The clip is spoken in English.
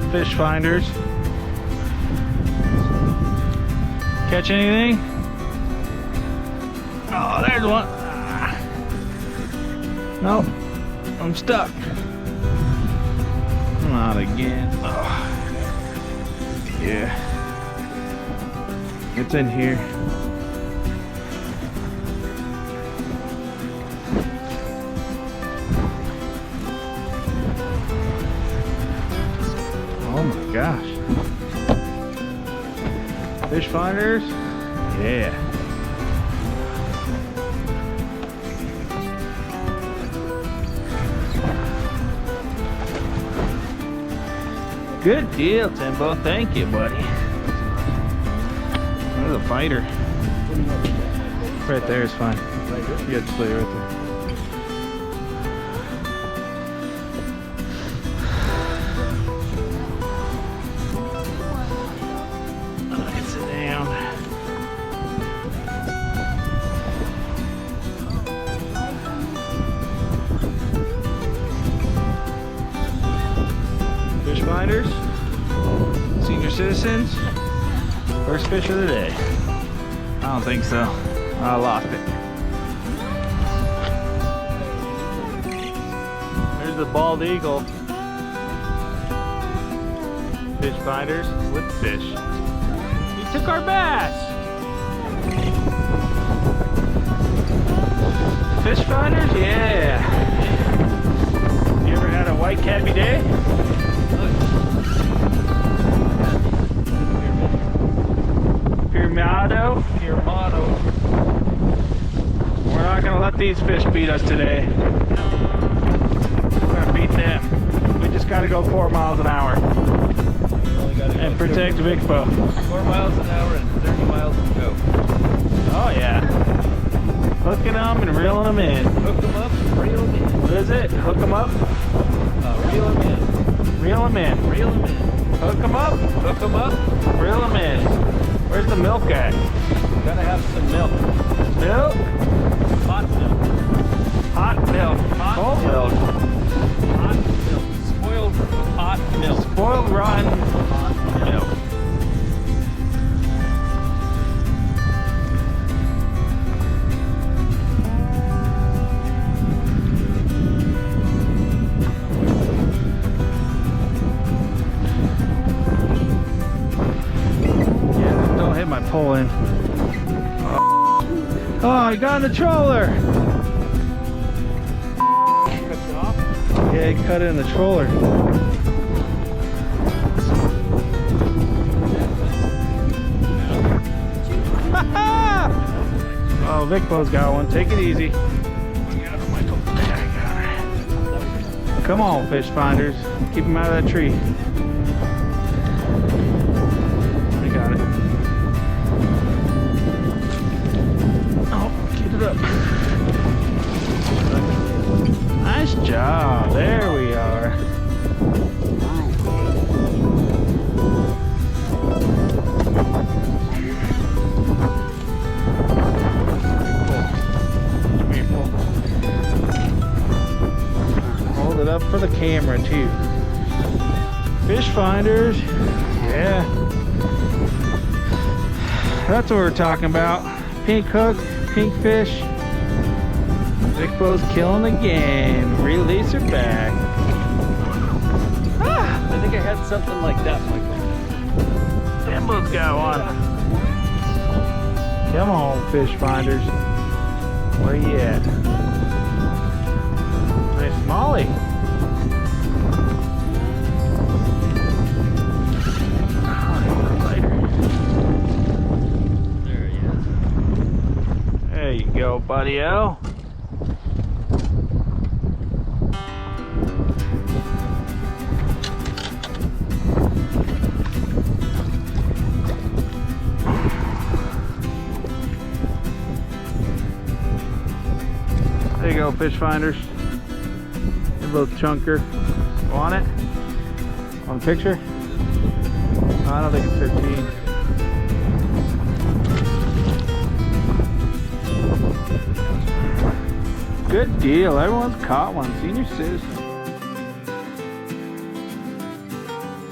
up, fish finders? Catch anything? Oh, there's one. Nope, I'm stuck. Not again. Oh. Yeah, it's in here. Oh my gosh. Fish finders? Yeah. Good deal, Timbo. Thank you, buddy. There's a fighter. Right there is fine. You got to play right there. Sit down. Fish finders, senior citizens, first fish of the day. I don't think so. I lost it. There's the bald eagle. Fish finders with fish. He took our bass. Fish finders, yeah. You ever had a white cappy day? Firmado. We're not gonna let these fish beat us today. We're gonna beat them. We just gotta go 4 miles an hour and protect Vicpo. 4 miles an hour and 30 miles to go. Oh yeah. Hooking them and reeling them in. Hook them up, reel them in. What is it? Hook them up, Reel them in. reel them in. Reel them in. Hook them up, Hook them up. reel them in. Where's the milk at? Gotta have some milk. Milk? Hot milk. Hot milk. Hot Cold milk. milk. Hot milk. Spoiled hot milk. Spoiled rotten Hot milk. Yeah, don't hit my pole in. Oh, I got in the troller. Cut you off? Yeah, he cut it in the troller. Oh, Vicpo's got one. Take it easy. Come on, fish finders. Keep him out of that tree. I got it. Oh, get it up. Nice job. There we are. Hold it up for the camera too. Fish finders. Yeah. That's what we're talking about. Pink hook, pink fish. Vicpo's killing the game. Release her back. I think I had something like that, Michael. Timbo's got one. Come on, fish finders. Where you at? Nice Molly. There he is. There you go, buddy-o. There you go, fish finders. A little chunker. Want it? On the picture? Oh, I don't think it's 15. Good deal. Everyone's caught one. Senior citizen.